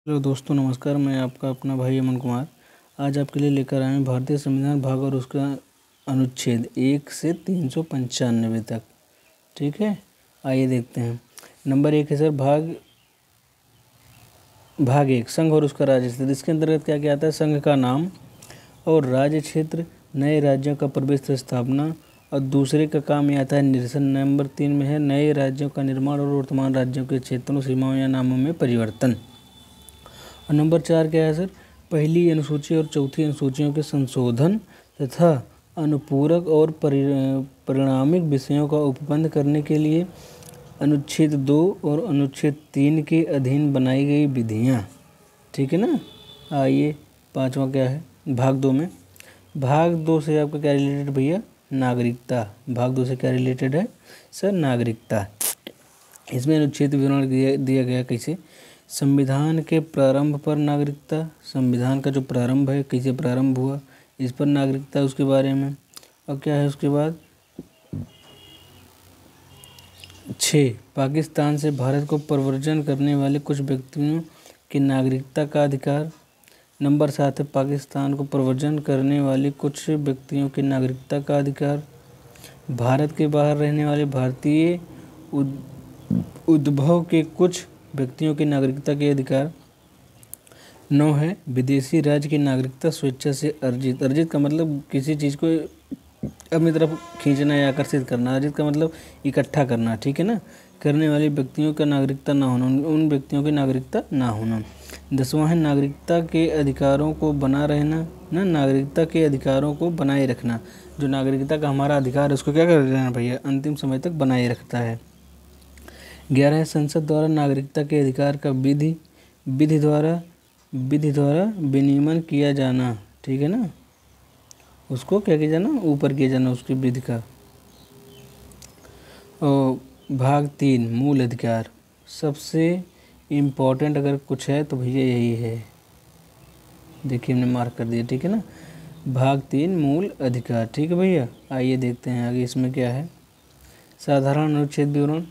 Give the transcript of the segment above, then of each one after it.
Hello दोस्तों, नमस्कार। मैं आपका अपना भाई अमन कुमार आज आपके लिए लेकर आए हैं भारतीय संविधान भाग और उसका अनुच्छेद 1 से 395 तक। ठीक है, आइए देखते हैं। नंबर 1 है सर भाग 1, संघ और उसका राज्य क्षेत्र। इसके अंतर्गत क्या क्या आता है? संघ का नाम और राज्य क्षेत्र, नए राज्यों का प्रवेश स्थापना, और दूसरे का काम ये आता है निरसन। नंबर 3 में है नए राज्यों का निर्माण और वर्तमान राज्यों के क्षेत्रों, सीमाओं या नामों में परिवर्तन। और नंबर 4 क्या है सर? पहली अनुसूची और चौथी अनुसूचियों के संशोधन तथा अनुपूरक और परिणामिक विषयों का उपबंध करने के लिए अनुच्छेद 2 और अनुच्छेद 3 के अधीन बनाई गई विधियाँ। ठीक है ना। आइए, 5वां क्या है? भाग 2 में, भाग 2 से आपका क्या रिलेटेड भैया? नागरिकता। भाग 2 से क्या रिलेटेड है सर? नागरिकता। इसमें अनुच्छेद विवरण दिया गया कैसे? संविधान के प्रारंभ पर नागरिकता, संविधान का जो प्रारंभ है कैसे प्रारंभ हुआ इस पर नागरिकता, उसके बारे में। और क्या है उसके बाद? 6 पाकिस्तान से भारत को प्रव्रजन करने वाले कुछ व्यक्तियों की नागरिकता का अधिकार। नंबर 7 है पाकिस्तान को प्रव्रजन करने वाले कुछ व्यक्तियों की नागरिकता का अधिकार। भारत के बाहर रहने वाले भारतीय उद्भव के कुछ व्यक्तियों की नागरिकता के अधिकार। 9 है विदेशी राज्य की नागरिकता स्वेच्छा से अर्जित। अर्जित का मतलब किसी चीज़ को अपनी तरफ खींचना या आकर्षित करना। अर्जित का मतलब इकट्ठा करना। ठीक है ना। करने वाले व्यक्तियों का नागरिकता ना होना, उन व्यक्तियों की नागरिकता ना होना। 10वां है नागरिकता के अधिकारों को बना रहना ना, नागरिकता के अधिकारों को बनाए रखना। जो नागरिकता का हमारा अधिकार है उसको क्या कर देना भैया? अंतिम समय तक बनाए रखता है। 11 है संसद द्वारा नागरिकता के अधिकार का विधि द्वारा विनियमन किया जाना। ठीक है ना, उसको क्या किया जाना? ऊपर किया जाना उसकी विधि का। और भाग 3 मूल अधिकार। सबसे इम्पोर्टेंट अगर कुछ है तो भैया यही है, देखिए हमने मार्क कर दिया। ठीक है ना, भाग 3 मूल अधिकार। ठीक है भैया, आइए देखते हैं आगे इसमें क्या है। साधारण अनुच्छेद विवरण।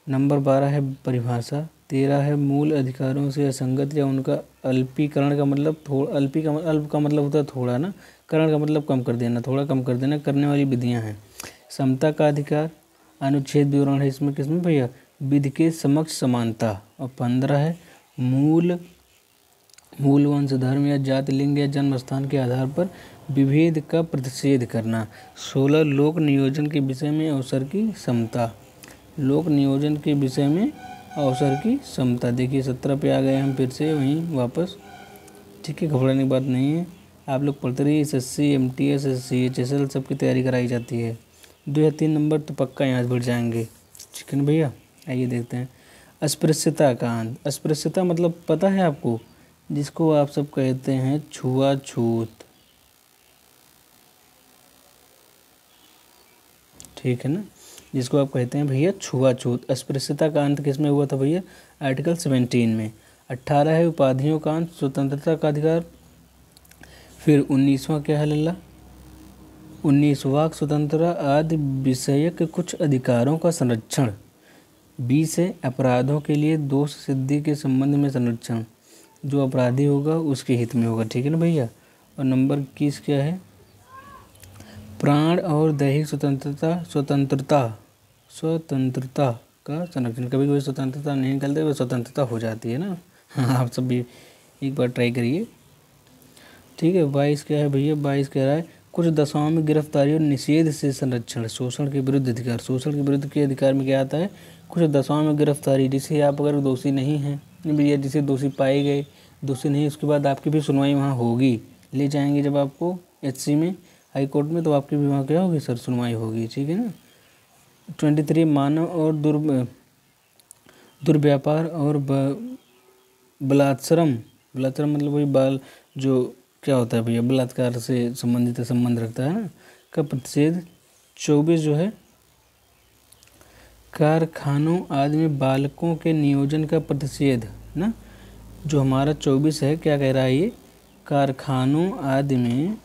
नंबर 12 है परिभाषा। 13 है मूल अधिकारों से असंगत या उनका अल्पीकरण का मतलब अल्प का मतलब होता है थोड़ा ना, करण का मतलब कम कर देना, थोड़ा कम कर देना, करने वाली विधियां हैं। समता का अधिकार अनुच्छेद विवरण है इसमें किसमें भैया? विधि के समक्ष समानता। और 15 है मूल वंश, धर्म या जाति, लिंग या जन्म स्थान के आधार पर विभेद का प्रतिषेध करना। 16 लोक नियोजन के विषय में अवसर की समता। लोक नियोजन के विषय में अवसर की समता। देखिए 17 पे आ गए हम फिर से वहीं वापस। ठीक है, घबराने की बात नहीं है, आप लोग पढ़ते रहिए। SSC MTS CHSL सबकी तैयारी कराई जाती है। 2 या 3 नंबर तो पक्का यहाँ बढ़ जाएंगे। ठीक है ना भैया, आइए देखते हैं। अस्पृश्यता का अंत। अस्पृश्यता मतलब पता है आपको? जिसको आप सब कहते हैं छुआछूत। ठीक है ना, जिसको आप कहते हैं भैया छुआछूत। अस्पृश्यता का अंत किसमें हुआ था भैया? आर्टिकल 17 में। 18 है उपाधियों का अंत, स्वतंत्रता का अधिकार। फिर 19वां क्या है लल्ला? 19वां स्वतंत्रता आदि विषयक कुछ अधिकारों का संरक्षण। 20 है अपराधों के लिए दोष सिद्धि के संबंध में संरक्षण। जो अपराधी होगा उसके हित में होगा। ठीक है ना भैया। और नंबर 21 क्या है? प्राण और दैहिक स्वतंत्रता का संरक्षण। कभी कभी स्वतंत्रता नहीं निकलती, वह स्वतंत्रता हो जाती है ना। हाँ, आप सब भी एक बार ट्राई करिए। ठीक है, 22 क्या है भैया? 22 कह रहा है कुछ दशाओं में गिरफ्तारी और निषेध से संरक्षण। शोषण के विरुद्ध अधिकार। शोषण के विरुद्ध के अधिकार में क्या आता है? कुछ दशाओं में गिरफ्तारी, जिसे आप अगर दोषी नहीं हैं भैया, जिसे दोषी पाए गए, दोषी नहीं, उसके बाद आपकी भी सुनवाई वहाँ होगी। ले जाएंगे जब आपको HC में, हाई कोर्ट में, तो आपकी भी वहाँ क्या होगी सर? सुनवाई होगी। ठीक है ना। 23 मानव और दुर्व्यापार और बलात्सरम मतलब वही बाल जो क्या होता है भैया? बलात्कार से संबंध रखता है ना, का प्रतिषेध। 24 जो है कारखानों आदि में बालकों के नियोजन का प्रतिषेध ना। जो हमारा 24 है क्या कह रहा है ये? कारखानों आदि में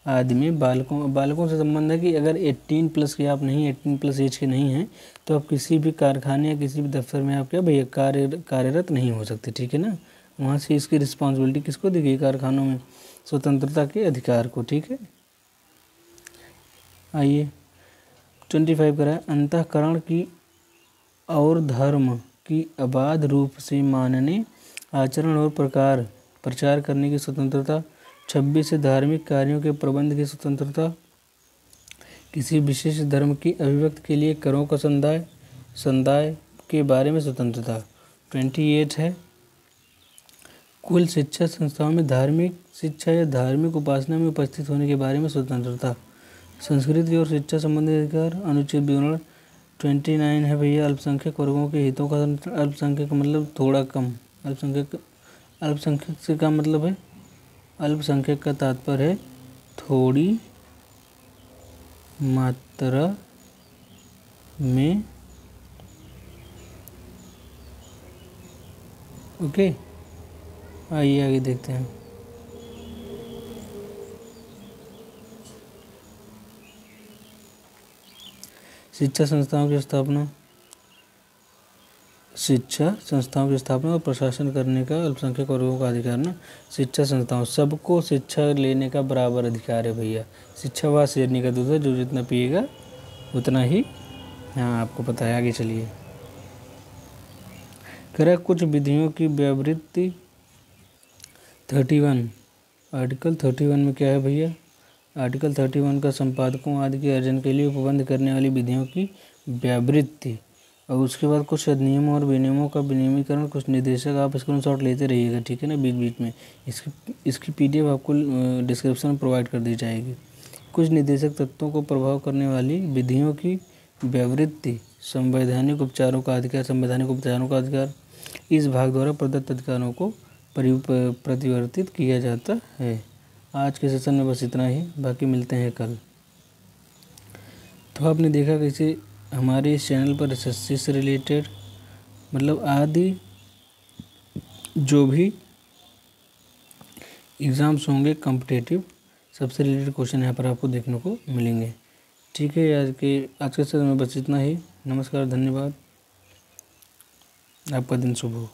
आदि में बालकों से संबंध है कि अगर 18+ के आप नहीं, 18+ एज के नहीं हैं तो आप किसी भी कारखाने या किसी भी दफ्तर में आप क्या भैया कार्यरत नहीं हो सकते, ठीक है ना। वहाँ से इसकी रिस्पॉन्सिबिलिटी किसको दी गई, कारखानों में स्वतंत्रता के अधिकार को, ठीक है। आइए 25 करा है, अंतःकरण की और धर्म की अबाध रूप से मानने, आचरण और प्रचार करने की स्वतंत्रता। 26 है, धार्मिक कार्यों के प्रबंध की स्वतंत्रता। किसी विशेष धर्म की अभिव्यक्ति के लिए करों का संदाय के बारे में स्वतंत्रता। 28 है, कुल शिक्षा संस्थाओं में धार्मिक शिक्षा या धार्मिक उपासना में उपस्थित होने के बारे में स्वतंत्रता। संस्कृति और शिक्षा संबंधी अधिकार। अनुच्छेद विवरण 29 है भैया, अल्पसंख्यक वर्गों के हितों का। अल्पसंख्यक मतलब थोड़ा कम, अल्पसंख्यक से का मतलब है, अल्पसंख्यक का तात्पर्य है थोड़ी मात्रा में, ओके। आइए आगे देखते हैं। शिक्षा संस्थाओं की स्थापना और प्रशासन करने का अल्पसंख्यक वर्गों का अधिकार ना। शिक्षा संस्थाओं, सबको शिक्षा लेने का बराबर अधिकार है भैया। शिक्षा वह शेरनी का दूध है, जो जितना पिएगा उतना ही, हाँ आपको पता है। आगे चलिए, करा कुछ विधियों की व्यावृत्ति। 31 आर्टिकल 31 में क्या है भैया, आर्टिकल 31 का संपादकों आदि के अर्जन के लिए उपबंध करने वाली विधियों की व्यावृत्ति। और उसके बाद कुछ अधिनियमों और विनियमों का विनियमीकरण, कुछ निर्देशक। आप स्क्रीनशॉट लेते रहिएगा, ठीक है ना, बीच बीच में। इसकी PDF आपको डिस्क्रिप्शन में प्रोवाइड कर दी जाएगी। कुछ निर्देशक तत्वों को प्रभाव करने वाली विधियों की व्यावृत्ति। संवैधानिक उपचारों का अधिकार। इस भाग द्वारा प्रदत्त अधिकारों को परिवर्तित किया जाता है। आज के सेशन में बस इतना ही, बाकी मिलते हैं कल। तो आपने देखा कैसे हमारे इस चैनल पर SSC से रिलेटेड मतलब आदि जो भी एग्ज़ाम्स होंगे कॉम्पिटिटिव, सबसे रिलेटेड क्वेश्चन यहाँ पर आपको देखने को मिलेंगे, ठीक है। आज के सेशन में बस इतना ही। नमस्कार, धन्यवाद, आपका दिन शुभ हो।